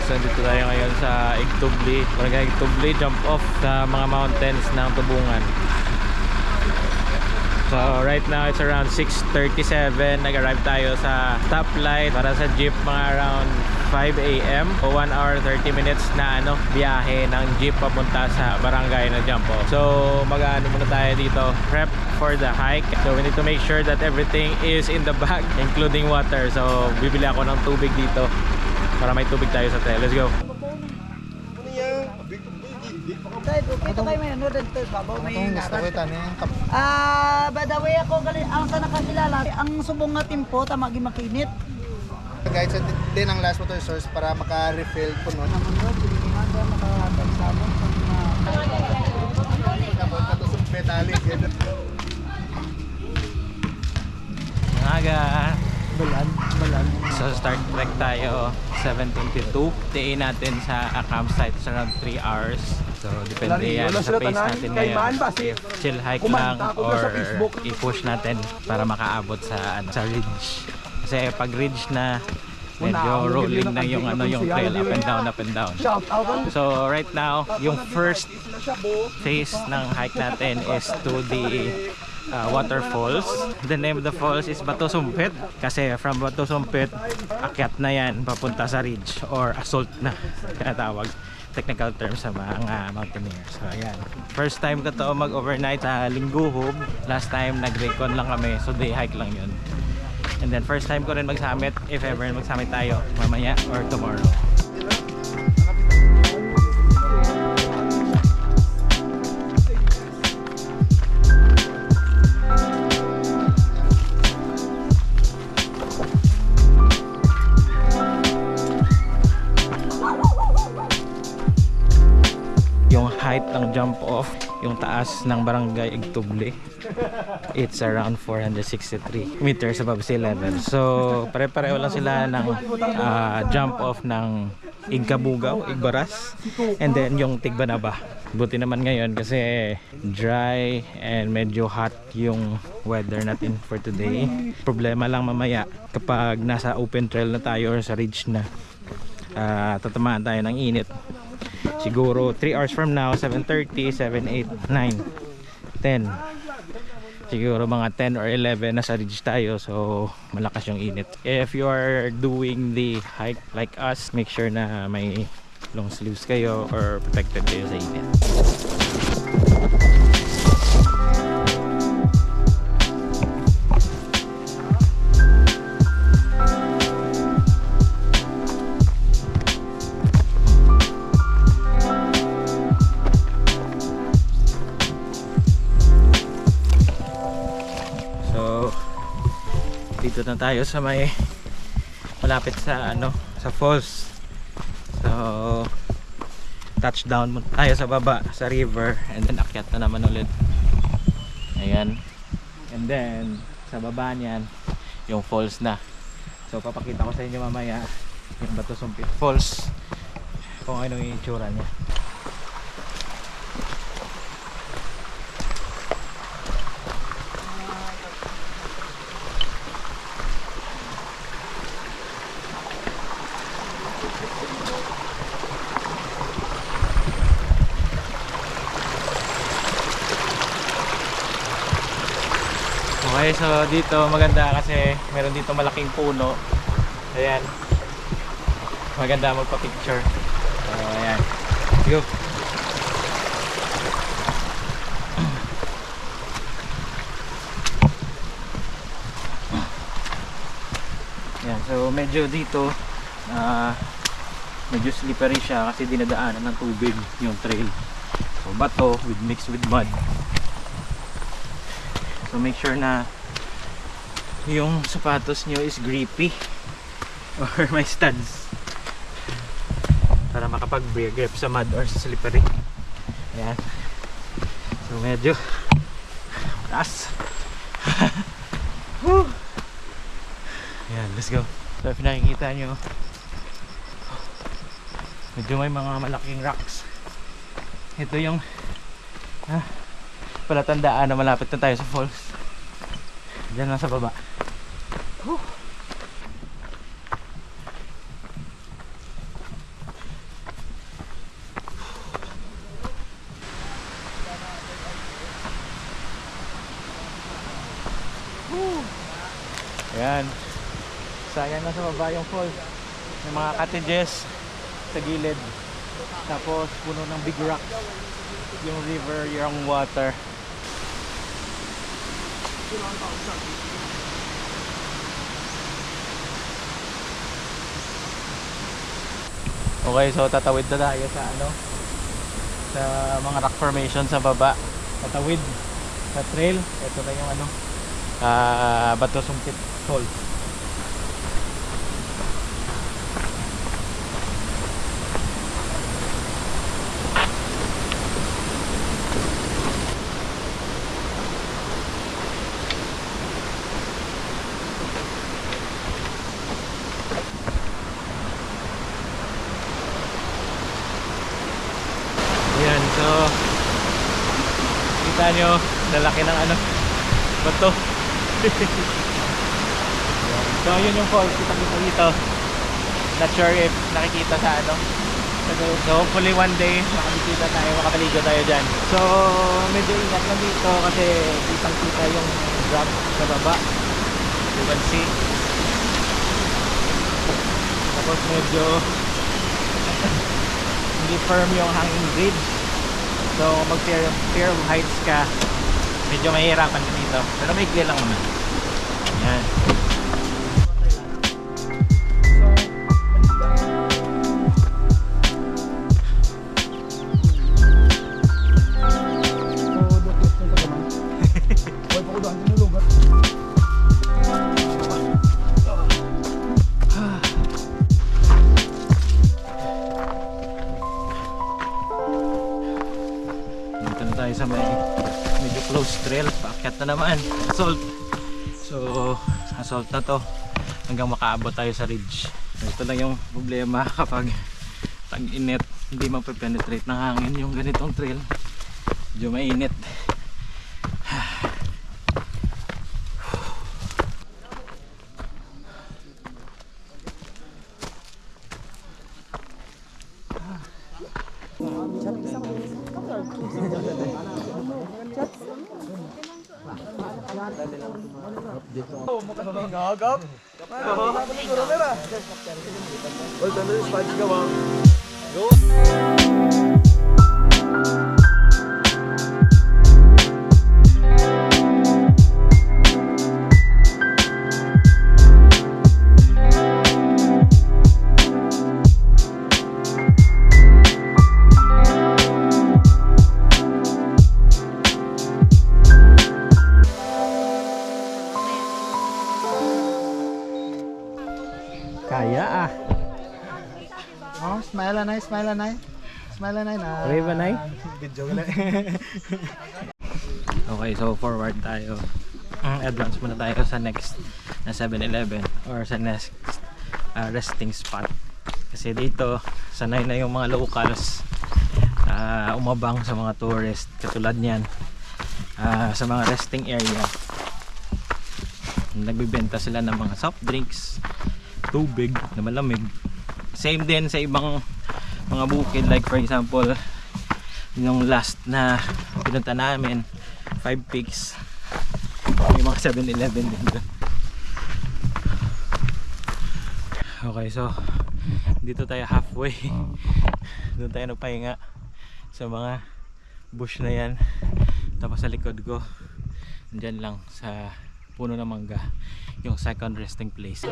So dito tayo ngayon sa Igtubli, Barangay Igtubli, jump off sa mga mountains ng Tubungan. So right now it's around 6:37. Nag-arrive tayo sa stoplight para sa jeep mga around 5 AM. O 1 hour 30 minutes na biyahe ng jeep papunta sa barangay na jump off. So mag-ano muna tayo dito, prep for the hike. So we need to make sure that everything is in the bag, including water. So bibili ako ng tubig dito para may tubig tayo sa trail. Let's go. Ito kayo may ano dito, babaw may Gusto badaway ako gali ang sana kakilala. Ang subong nga timpo tamagi makinit. guys, ito din ang last water source para maka-refill po nun. Namunod, pinigimanda makahatag sa amon Kapag katusok metalik. Aga. balan. So start trek tayo 7:22. Tiin natin sa campsite sa around 3 hours. So depende yan sa pace natin ngayon. If chill hike lang or i-push natin para makaabot sa ridge. Kasi pag ridge na medyo rolling na yung trail up and down. So right now, yung first phase ng hike natin is to the waterfalls. The name of the falls is Bato Sumpit kasi from Bato Sumpit akyat na yan papunta sa ridge or assault na tinatawag, technical term sa mga mountaineers. So ayan, first time ko to mag-overnight sa Lingguhob. Last time nag-recon lang kami, so day hike lang yun. And then first time ko rin mag-summit, if ever mag-summit tayo mamaya or tomorrow. Yung height ng jump off, yung taas ng barangay Igtubli, it's around 463 meters above sea level. So pare-pareho lang sila ng jump off ng Igkabugaw, Igbaras, and then yung Tigbanaba. Buti naman ngayon kasi dry and medyo hot yung weather natin for today. Problema lang mamaya kapag nasa open trail na tayo or sa ridge na, tatamaan tayo ng init. Siguro 3 hours from now, 7:30, 7, 8, 9, 10. Siguro mga 10 or 11 nasa ridge tayo, so malakas yung init. If you are doing the hike like us, make sure na may long sleeves kayo or protected kayo sa init. Dito na tayo sa may malapit sa sa falls. So touchdown muna tayo sa baba sa river and then akyat na naman ulit. Ayan. And then sa baba niyan yung falls na. So papakita ko sa inyo mamaya yung Bato Sumpit Falls kung ano yung itsura niya. Okay, so dito maganda kasi meron dito malaking puno. Ayan. Maganda magpa-picture. So ayan. Go. Ayan, so medyo dito medyo slippery siya kasi dinadaanan ng tubig yung trail. So bato mixed with mud. So make sure na yung sapatos nyo is grippy or may studs para makapag-grip sa mud or sa slippery. Ayan. So medyo taas. Ayan, let's go. So if nakikita nyo, medyo may mga malaking rocks. Ito yung palatandaan na malapit na tayo sa falls. Diyan lang sa baba. Ayan. Sayang na sa baba yung falls. May mga cottages sa gilid. Tapos puno ng big rocks. Yung river, yung water. Okay, so tatawid na tayo sa sa mga rock formation sa baba. Tatawid sa trail. Ito na yung Bato Sumpit Falls. Ayan, so kita nyo, lalaki ng bato. So yun yung falls, kita dito. Not sure if nakikita sa so hopefully one day makakita tayo, makapaligo tayo dyan. So medyo ingat lang dito kasi kitang kita yung drop sa baba. You can see. Tapos medyo hindi firm yung hanging bridge. So mag fear of heights ka, medyo mahihirapan ka dito. Pero may clear lang naman. Yan. Dito na tayo sa medyo close trail. Paakyat na naman. Assault. So assault na to hanggang makaabot tayo sa ridge. Ito lang yung problema kapag tag-init, hindi mape-penetrate ng hangin yung ganitong trail. Medyo mainit. Kaya ah. Oh, smile na, smile na. Smile na na. Brave na. Video ka na. Okay, so forward tayo. Advance muna tayo sa next na 7-Eleven or sa next resting spot. Kasi dito, sanay na yung mga locals umabang sa mga tourist katulad niyan sa mga resting area. Nagbibenta sila ng mga soft drinks, tubig na malamig. Same din sa ibang mga bukid, like for example yung last na pinunta namin, 5 Peaks, may mga 7-Eleven din doon. Okay, so dito tayo halfway. Doon tayo nagpahinga sa mga bush na yan. Tapos sa likod ko, dyan lang sa puno ng mangga, yung second resting place.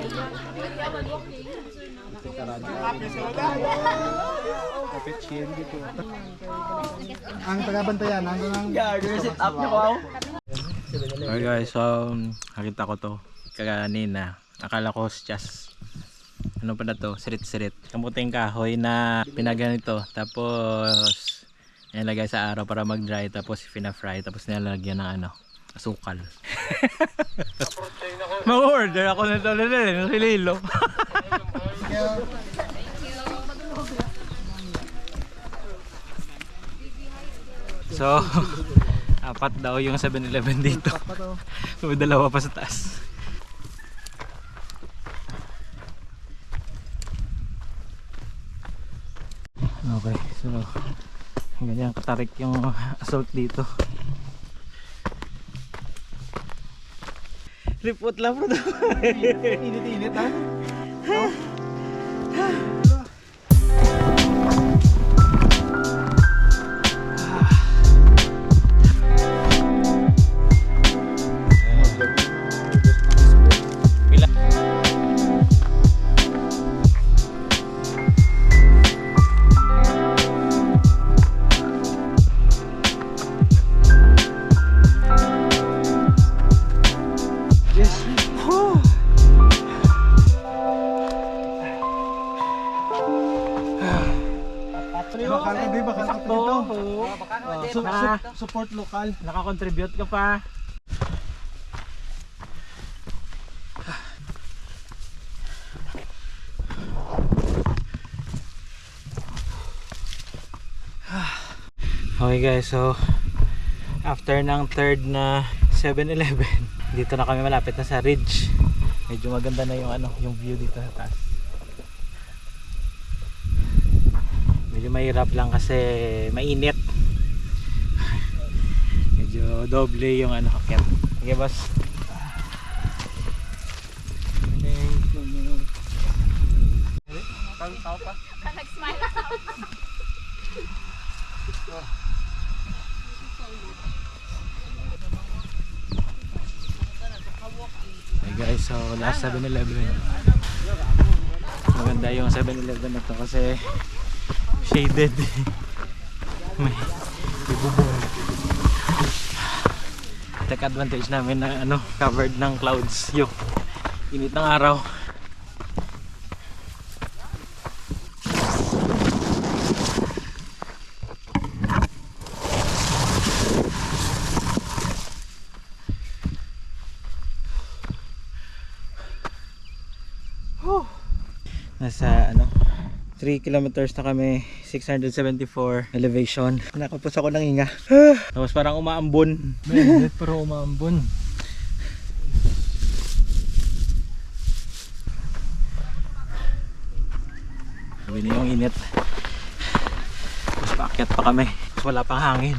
Ang tagabantayan, hanggang Set up niyo ko. Okay guys, so nakita ko to kanina. Akala ko just ano pa na to, sirit-sirit. Kamuting kahoy na pinaganito. Tapos nilagay sa araw para mag-dry. Tapos pina-fry. Tapos nilalagyan ng asukal. Mag-order ako nito ng Lilo. So, apat daw yung 7-Eleven dito. May dalawa pa sa taas. Okay, so ganyan katarik yung assault dito. Lipot lang bro. Init-init ha? Pila. Baka sakto dito. Support lokal. Nakakontribute ka pa. Okay guys, so after ng third na 7-Eleven, dito na kami malapit na sa ridge. Medyo maganda na yung yung view dito sa taas. Medyo mahirap lang kasi mainit. Medyo doble yung akyat. Okay boss. Hey guys, so last 7-Eleven. Maganda yung 7-Eleven na to kasi shaded. May bubong. Take advantage namin na covered ng clouds yung init ng araw. Nasa 3 kilometers na kami, 674 elevation. Nakapos ako ng hinga. Tapos parang umaambon. Mainit pero umaambon. Sabi na yung init. Tapos paakyat pa kami. Tapos wala pang hangin.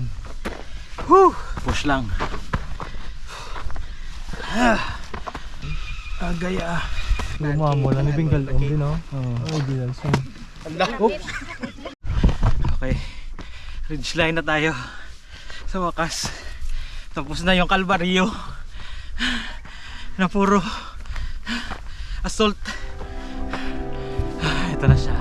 Push lang. Agaya. Umambon. Ano yung galong din oh? Oo, ginalsong. Okay, ridge line na tayo sa wakas. Tapos na yung kalbaryo na puro assault. Ito na siya.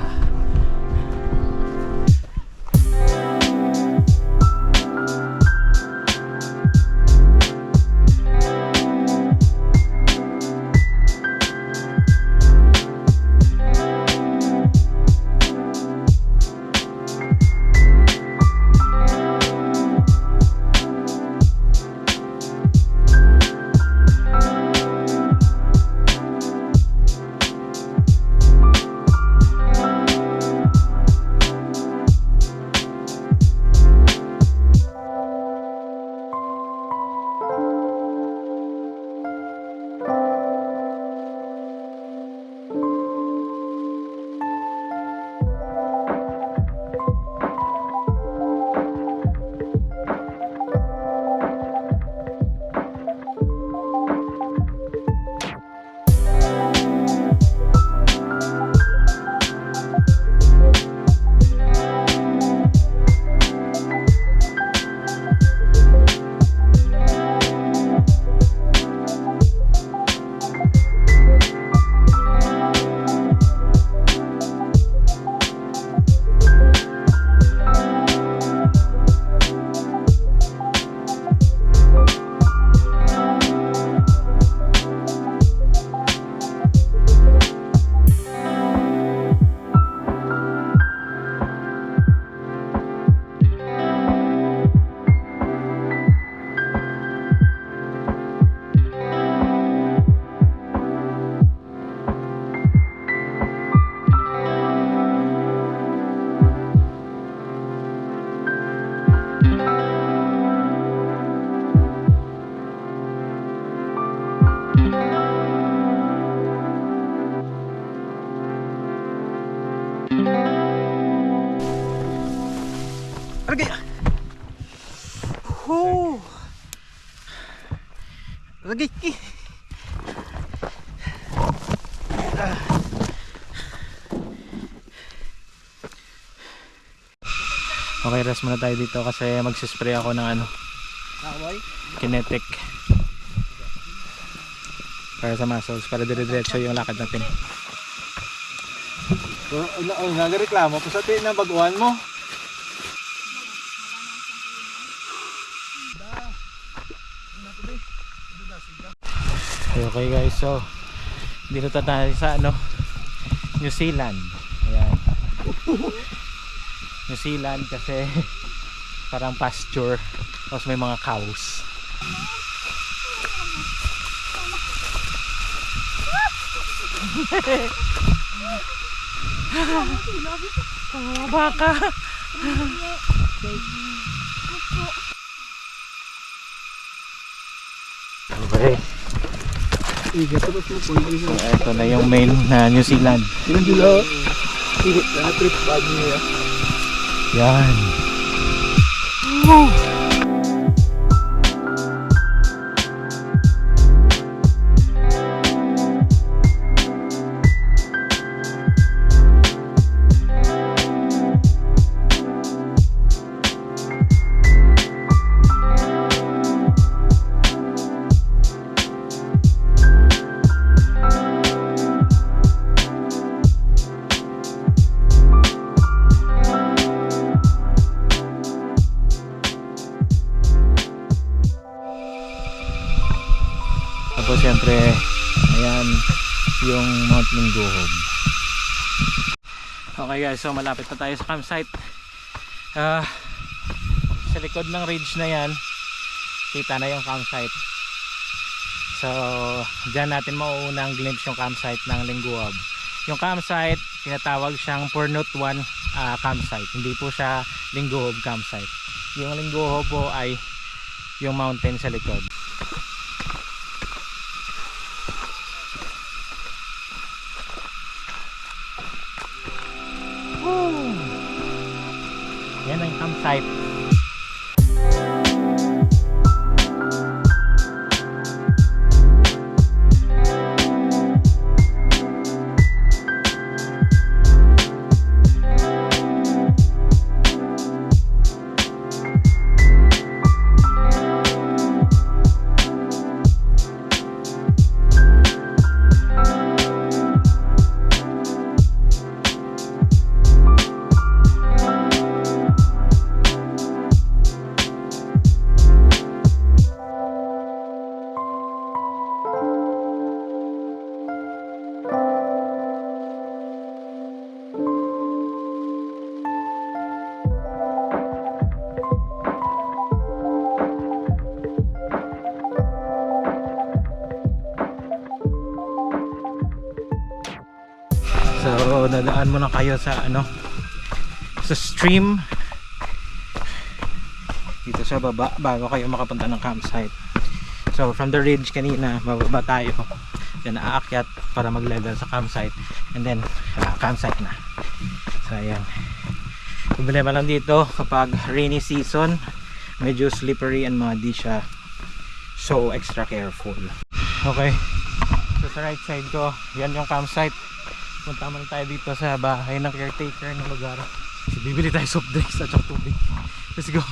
Argay. Argay. Okay, rest muna tayo dito kasi magsispray ako ng ano, kinetic para sa muscles, para dire-diretso yung lakad natin. Nagareklamo pa sa na baguhan mo. Okay guys, so dito tayo sa ano, New Zealand. Ayan. New Zealand kasi parang pasture, tapos may mga cows. Baka. Okay. Ito na yung main na New Zealand. Yan. Tapos siyempre, ayan yung Mount Minguhob. Okay guys, so malapit na tayo sa campsite. Sa likod ng ridge na yan, kita na yung campsite. So, dyan natin mauuna ang glimpse yung campsite ng Minguhob. Yung campsite, tinatawag siyang Purnut 1 campsite. Hindi po siya Minguhob campsite. Yung Minguhob po ay yung mountain sa likod. Yan ang campsite. So dadaan muna kayo sa ano, sa stream dito sa baba bago kayo makapunta ng campsite. So from the ridge kanina bababa tayo, then aakyat para mag level sa campsite, and then campsite na. So ayan, problema lang dito kapag rainy season, medyo slippery and muddy siya, so extra careful. Okay, so sa right side ko yan yung campsite. Punta muna tayo dito sa bahay ng caretaker ng lugar. So, bibili tayo soft drinks at tubig. Let's go.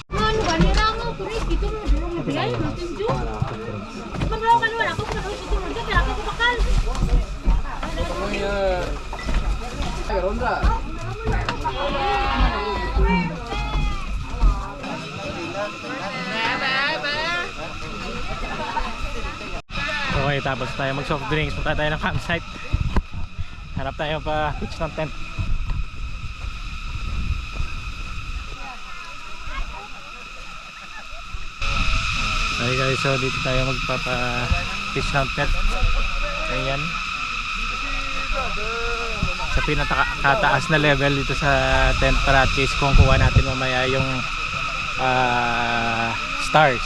Okay, tapos tayo mag soft drinks. Punta tayo ng campsite. Hanap tayo pa pitch ng tent. Okay guys, so dito tayo magpapa pitch ng tent. Ayan, sa pinakataas na level dito sa tent, para at least kung kuha natin mamaya yung stars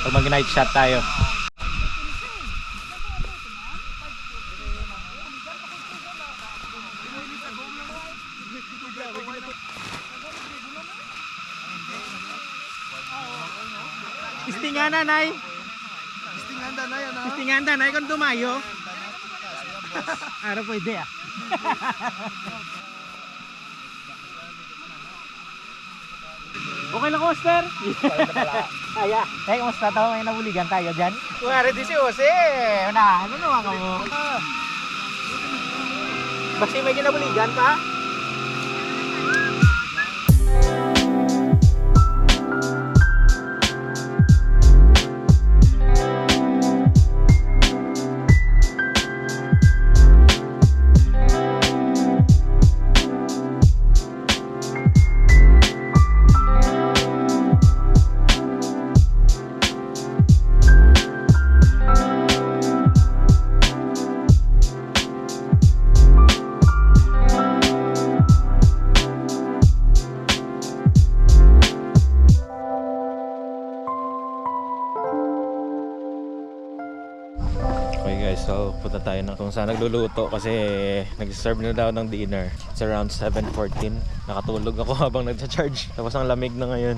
pag mag night shot tayo. Istingan nanay. Istingan nanay kung tumayo. Ara pwede ah. Okay lang, Master? Kaya, kamusta tayo? May nabuligan tayo dyan? Kuwari di si Jose. Ano naman ka mo? Basta may kinabuligan pa? Okay guys, so punta tayo na kung saan nagluluto kasi nag-serve na daw ng dinner. It's around 7:14. Nakatulog ako habang nagcha-charge. Tapos ang lamig na ngayon.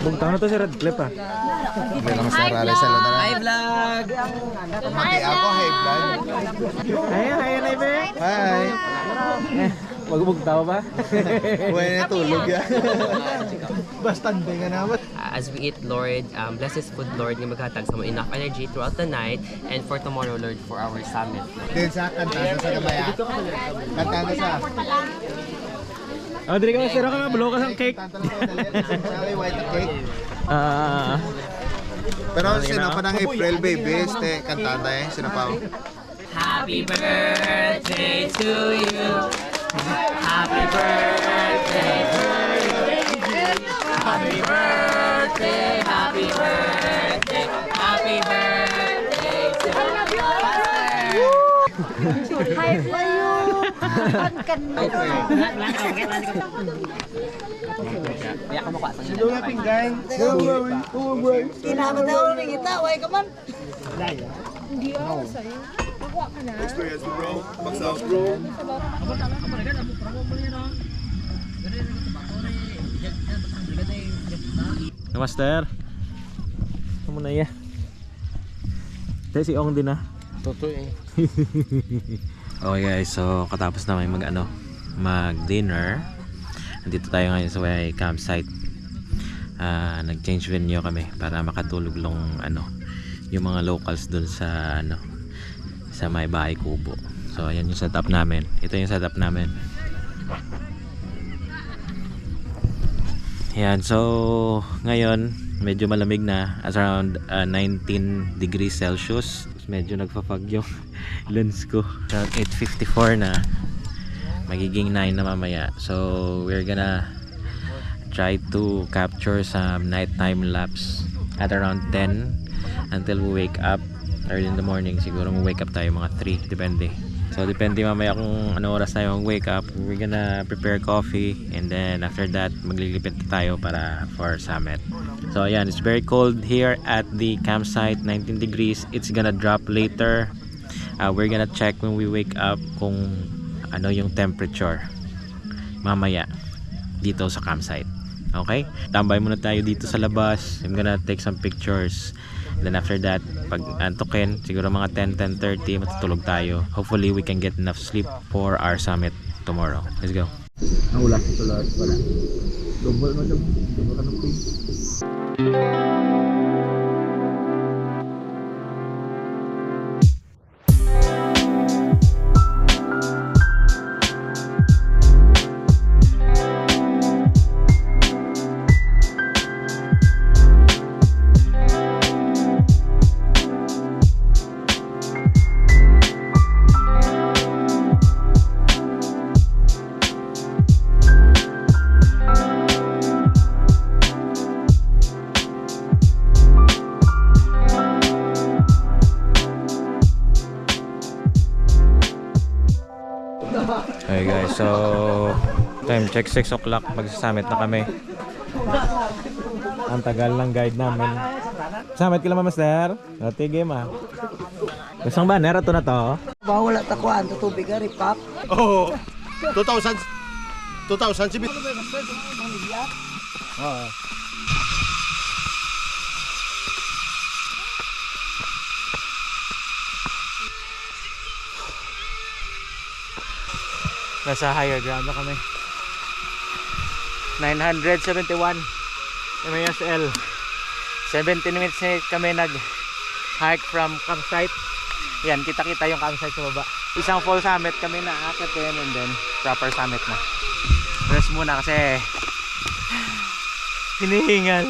Bugtang na to si Radcliffe ah. May lang sa rally sa loob na. Hi vlog! Pamati ako, hey vlog. Hi, Naibe. Hi. Magbugtaw ba? Buhay na tulog yan. Bastante nga naman. As we eat, Lord, bless this food, Lord, nga maghatag sa mo enough energy throughout the night and for tomorrow, Lord, for our summit. Din sa kantana sa gamaya. Kantana sa. Oh, dili ka masira ka na, bulo ka ng cake. Kantana sa dali. White cake. Pero sino pa ng April baby, este kantana eh, sino pa? Happy birthday to you. Happy birthday to you. Happy birthday, happy birthday, happy birthday to you. Hi vlog! Ang kanda! Sino nga pinggan? Kinamad ako rin kita, way ka man! Experience bro. Magsaos bro. Master. Ano na iya? Tayo si Ong din ah. Totoo eh. Okay guys, so katapos namin mag-dinner. Nandito tayo ngayon sa may campsite. Nag-change venue kami para makatulog lang yung mga locals dun sa sa may bahay kubo. So ayan yung setup namin. Ito yung setup namin. Yan, so ngayon medyo malamig na, at around 19 degrees Celsius. Medyo nagpa-fog yung lens ko. Around 8:54 na, magiging 9 na mamaya. So we're gonna try to capture some nighttime lapse at around 10 until we wake up early in the morning. Siguro wake up tayo mga 3, depende. So depende mamaya kung ano oras tayo mag-wake up. We're gonna prepare coffee and then after that maglilipit tayo para for summit. So ayan, it's very cold here at the campsite, 19 degrees. It's gonna drop later. We're gonna check when we wake up kung ano yung temperature mamaya dito sa campsite. Okay? Tambay muna tayo dito sa labas. I'm gonna take some pictures. Then after that, pag antokin, siguro mga 10:30 matutulog tayo. Hopefully we can get enough sleep for our summit tomorrow. Let's go. Naulak ito lahat pala. Double mo siya. Double ka ng pin. Okay guys, so time check 6 o'clock, mag-summit na kami. Ang tagal ng guide namin. Summit ka lang, Master? Ate game ah. Isang banner, ito na to. Wala takuan, tutubig ka, ripap. Oo. 2000 2000 Nasa higher ground na kami. 971 MASL. 17 minutes kami nag-hike from campsite. Yan, kita-kita yung campsite sa baba. Isang full summit kami na aakitin and then proper summit na. Rest muna kasi hinihingal.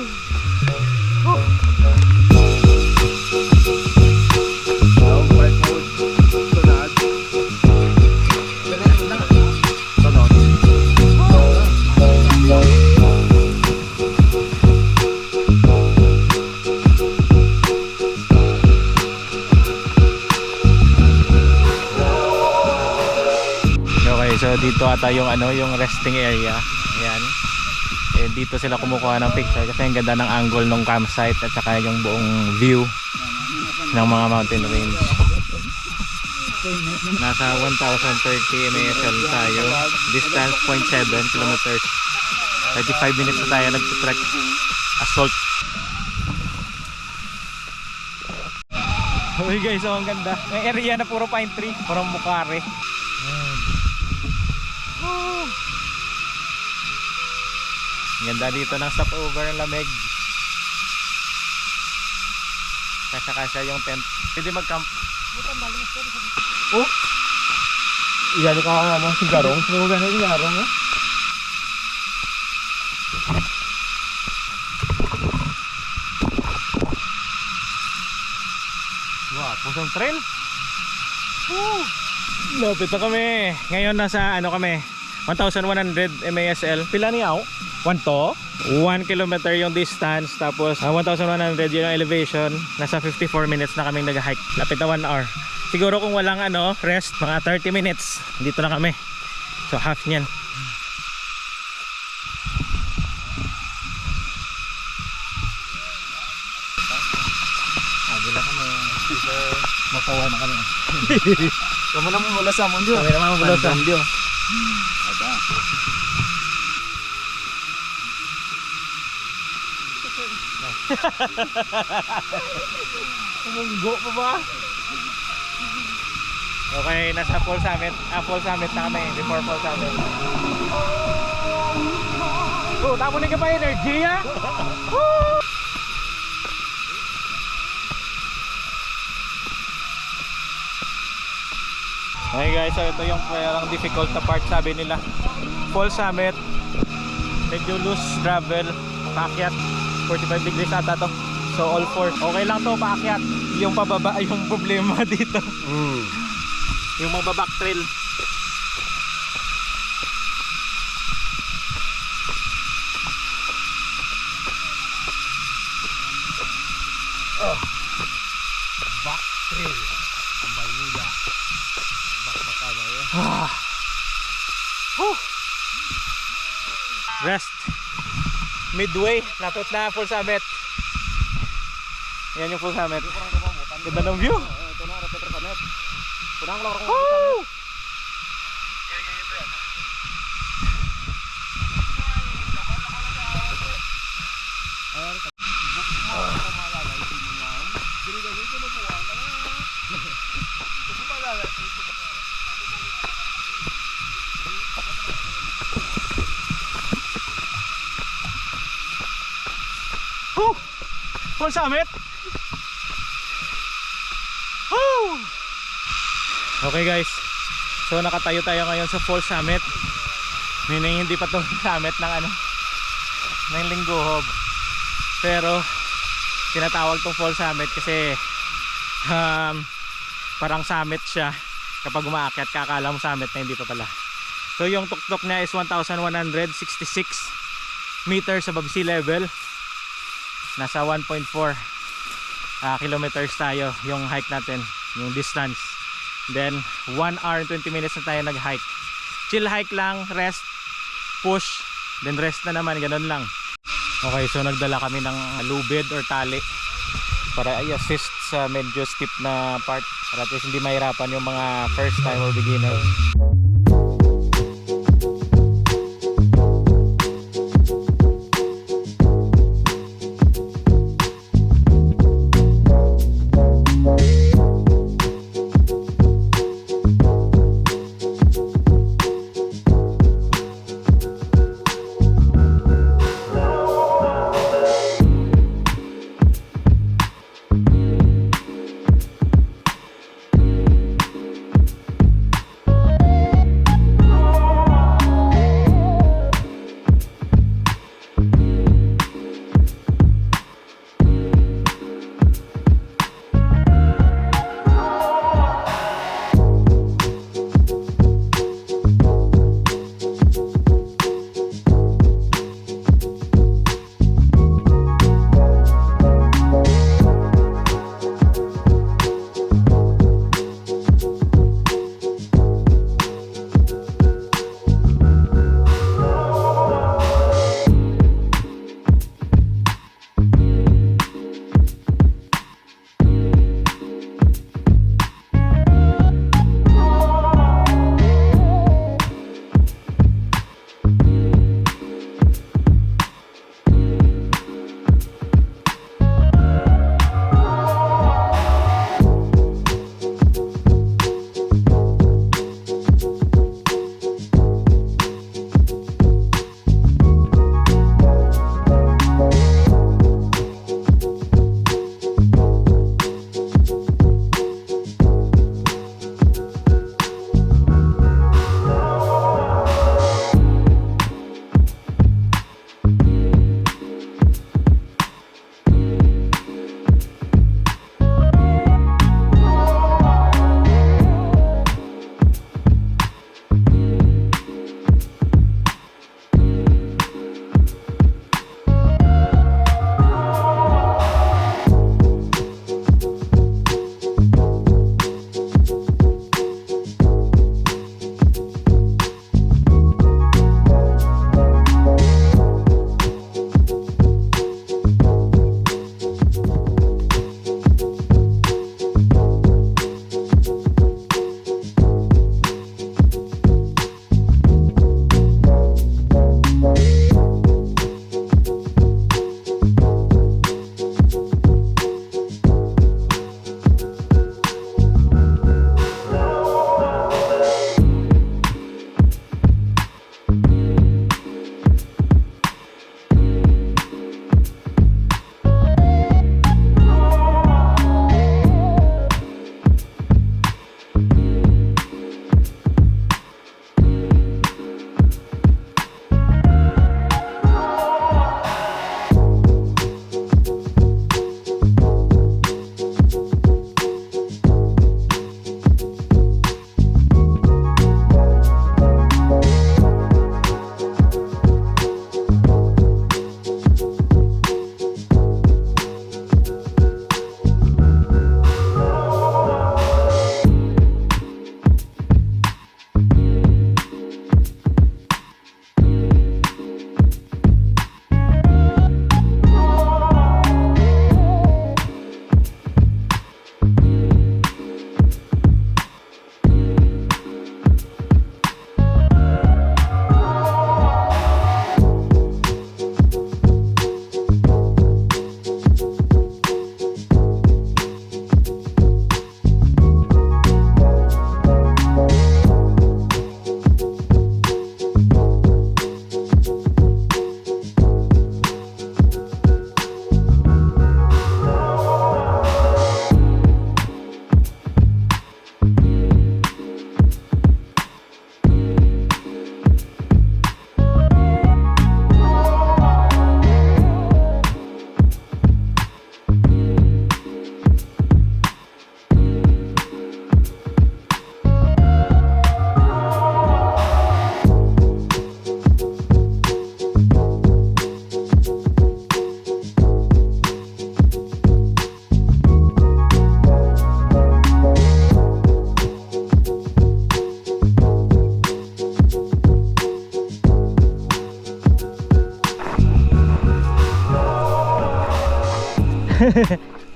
So dito ata yung yung resting area. Ayan. Eh, dito sila kumukuha ng picture kasi ang ganda ng angle ng campsite at saka yung buong view ng mga mountain range. Nasa 1,030 MASL tayo. Distance 0.7 kilometers. 35 minutes na tayo nag-trek. Assault. Uy guys, oh, ang ganda. May area na puro pine tree. Parang mukare. Ganda dito ng stopover ng lamig. Kasya-kasya yung tent. Pwede mag-camp. Oh! Iyan ka ano, sigarong. Sinugan na sigarong eh. Wow, pusang trail. Lapit na kami. Ngayon nasa kami 1,100 MASL. Pila niya ako? 1 to? 1 kilometer yung distance. Tapos 1,100 yun yung elevation. Nasa 54 minutes na kaming nag-hike. Lapit na 1 hour. Siguro kung walang rest, mga 30 minutes. Dito na kami. So half niyan. Agila kami. Mapawa na kami. Kamu naman mula sa mundo. Kami naman mula sa mundo. Ada. Umunggo pa ba? Okay, nasa full summit. Full summit na kami before full summit. Oh, tamo ni ka pa energy ha? Okay guys, so ito yung parang difficult na part sabi nila. Full summit, medyo loose travel, paakyat, 45 degrees ata to. So all four, okay lang to paakyat. Yung pababa yung problema dito. Yung mababack trail. Back trail. Tambay muda. Rest midway, lapit na full summit. Yan yung full summit. Ganda ng view. Full summit. Okay guys, so nakatayo tayo ngayon sa full summit. Meaning hindi pa to summit ng ng Lingguhob, pero tinatawag tong full summit kasi parang summit siya. Kapag umaakyat kakala mo summit na, hindi pa pala. So yung tuktok niya is 1,166 meters above sea level. Nasa 1.4 kilometers tayo yung hike natin, yung distance. Then 1 hour and 20 minutes na tayo nag-hike. Chill hike lang, rest, push, then rest na naman, ganun lang. Okay, so nagdala kami ng lubid or tali para i-assist sa medyo steep na part, para at least hindi mahirapan yung mga first time or beginners.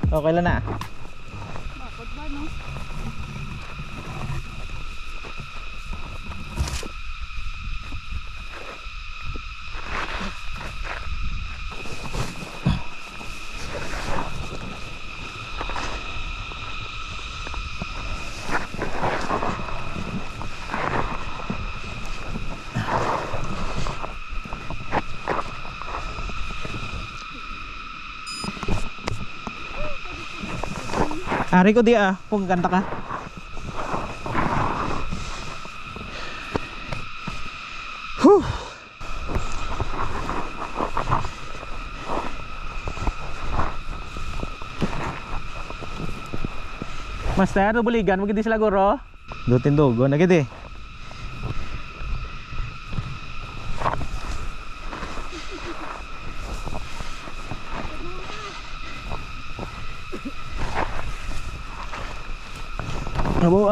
Okay lang na. Bakit ba, no? Ari ko di kung kanta ka. Whew. Master, buligan, magidi sila guro. Dutin dugo, nagidi. Abo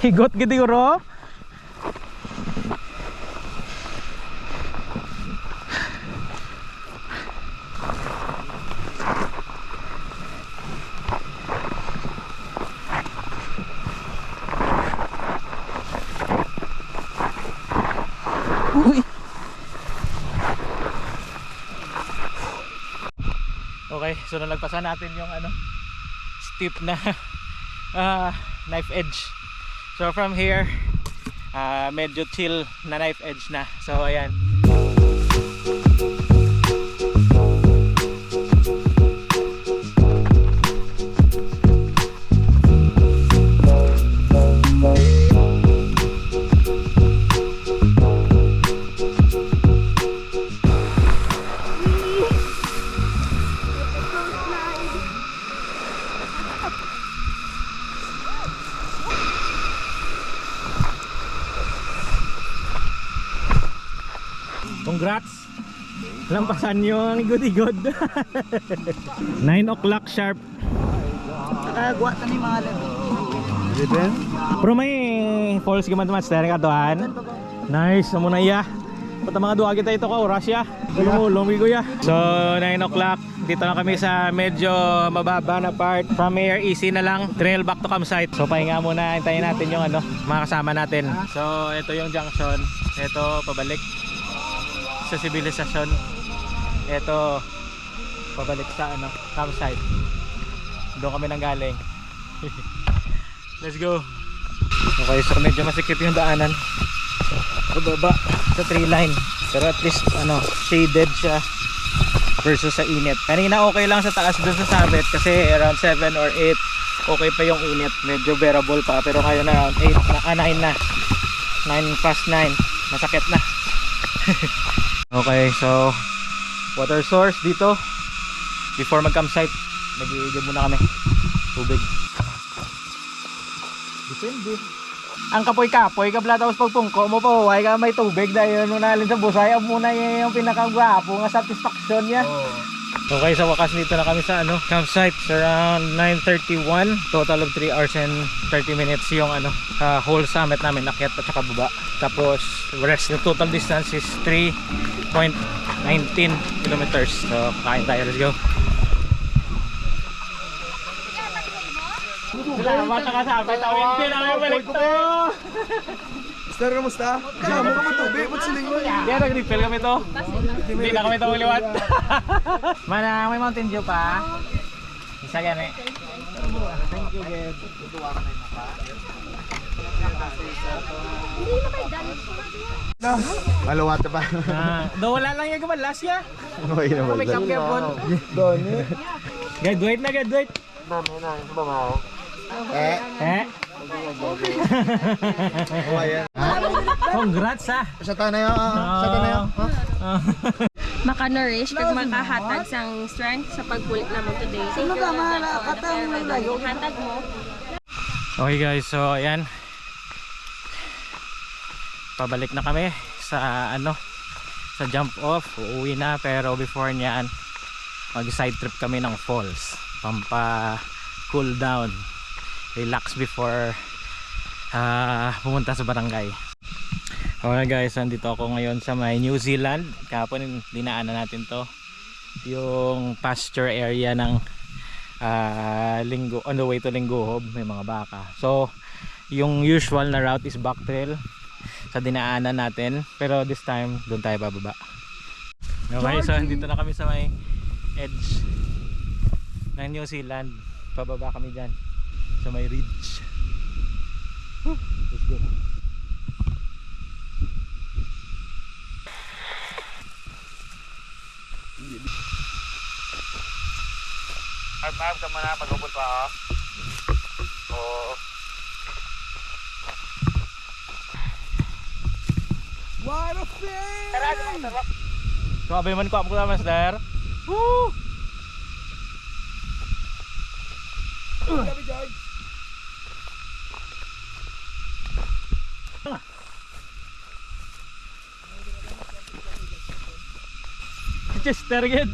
higot gidi guro. Uy. Okay, so nalagpasan natin yung steep na knife edge. So from here, medyo chill na knife edge na. So ayan. Congrats! Lampasan nyo ang igod-igod. 9 o'clock sharp. Nakagawa na ni mga lalo. Pero may falls gaman naman sa katuan. Nice, amo na iya. Pata mga duwa kita ito ka oras ya. Lumulong ya. So 9 o'clock, dito na kami sa medyo mababa na part. From here, easy na lang. Trail back to campsite. So pahinga muna, hintayin natin yung mga kasama natin. So ito yung junction. Ito pabalik sa sibilisasyon. Ito pabalik sa campsite. Doon kami nanggaling. Let's go. Okay, so medyo masikip yung daanan. Pababa sa tree line. Pero at least shaded siya versus sa init. Kanina okay lang sa taas doon sa summit kasi around 7 or 8 okay pa yung init. Medyo bearable pa. Pero ngayon around 8 na 9 na. 9 past 9. Masakit na. Okay, so water source dito. Before mag-campsite, nag-iigib muna kami tubig. Depende. Ang kapoy-kapoy kabla tapos pagpungko mo pa huwag ka may tubig dahil nung nalin sa busay muna yung pinakagwapo nga satisfaction niya. Okay, sa wakas dito na kami sa campsite. It's around 9:31. Total of 3 hours and 30 minutes yung whole summit namin, akyat at saka baba. Tapos rest, yung total distance is 3.19 kilometers. So kain tayo, let's go. Salamat na kasama. Tawin din ang balik to. Sir, kamusta? Kamo ka matubig, ba't silingon? Kaya nag-refill kami to. Hindi na kami to uliwat. Mana, may Mountain Dew pa. Isa gani. Thank you, Ged. Malawat pa. Do wala lang yung gabalas ya. Okay na May kampi po. Doni. Ged, wait na, Ged, wait. Congrats Sa tanayo, sa tanayo. Maka-nourish kag makahatag sang strength sa pagpulit namo today. Sino ka makakatang layo? Hatag mo. Okay guys, so ayan. Pabalik na kami sa sa jump off. Uuwi na, pero before niyan mag-side trip kami ng falls. Pampa cool down, relax before pumunta sa barangay. Okay guys, nandito ako ngayon sa may New Zealand. Kahapon dinaanan natin to, yung pasture area ng on the way to Linggohob. May mga baka. So yung usual na route is back trail sa dinaanan natin, pero this time doon tayo bababa. Okay, so dito na kami sa may edge ng New Zealand. Pababa kami dyan sa may ridge. Let's go. Ma'am, tama na, mag-upod pa ako. Oo. What a thing! Grabe man ko na, master. Woo! Gabi, George! Si Chester again.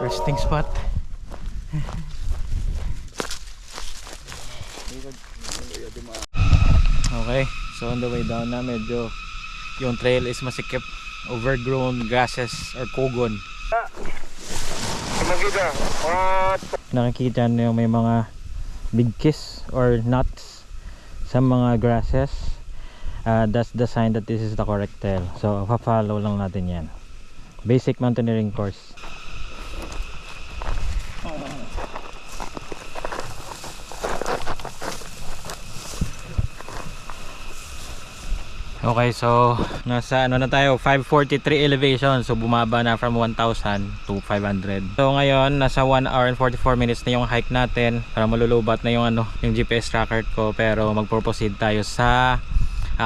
Resting spot. Okay, so on the way down na, medyo yung trail is masikip, overgrown grasses or kogon. Nakikita nyo may mga bigkis or nuts sa mga grasses. That's the sign that this is the correct trail. So pa-follow lang natin yan. Basic mountaineering course. Okay, so nasa ano na tayo, 543 elevation. So bumaba na from 1,000 to 500. So ngayon nasa 1 hour and 44 minutes na yung hike natin. Para malulubat na yung yung GPS tracker ko, pero magpo-proceed tayo sa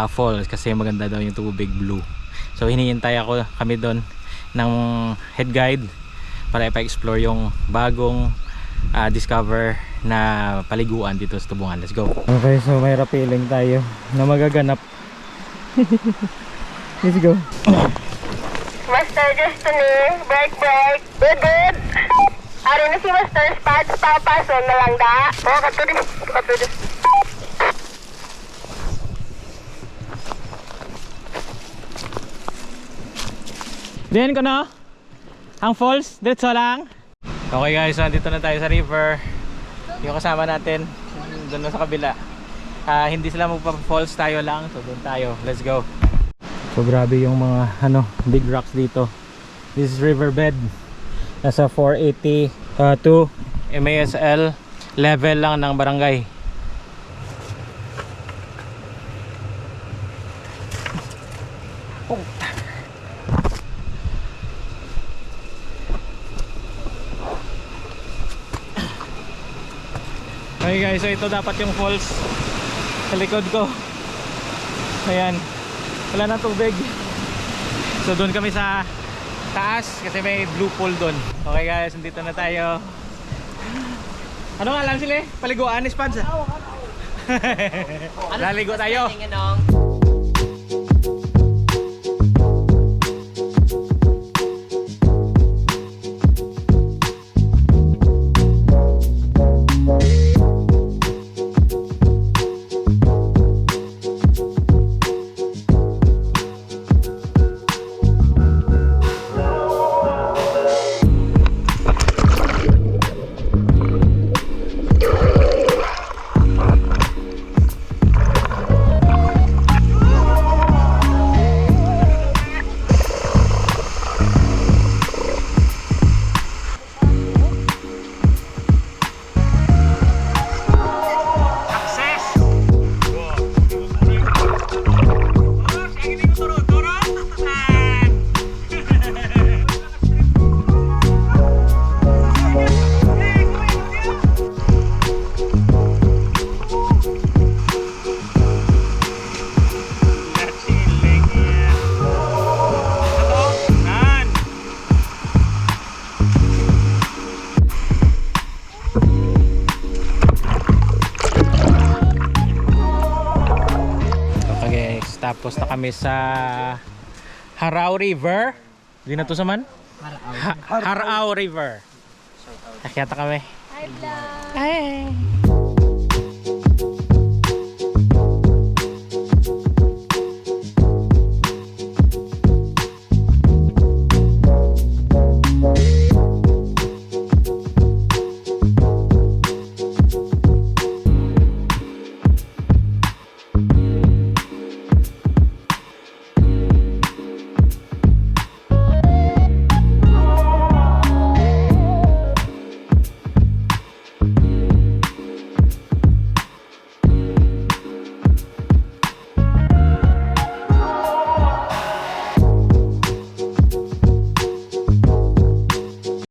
falls kasi maganda daw yung tubig, blue. So hinihintay kami doon ng head guide para ipa-explore yung bagong discover na paliguan dito sa Tubungan. Let's go. Okay, so may rappelling tayo na magaganap. Let's go. Master Destiny, break. Good. Hari na si Master Spad, papason na lang da. Oo, katulad. Diyan ko na ang falls, diretso lang. Okay guys, so nandito na tayo sa river. Yung kasama natin doon na sa kabila. Hindi sila magpa-falls, tayo lang. So doon tayo, let's go. So grabe yung mga big rocks dito. This is riverbed. Nasa 482 MASL level lang ng barangay. Okay guys, so ito dapat yung falls sa likod ko. Ayan, wala na tubig. So doon kami sa taas kasi may blue pool doon. Okay guys, nandito na tayo. Ano nga lang sila? Paliguan ni Spads. Laligo tayo. Tapos na kami sa Harao River. Di na to sa man? Harao River. Nakita kami. Hi vlog! Hi!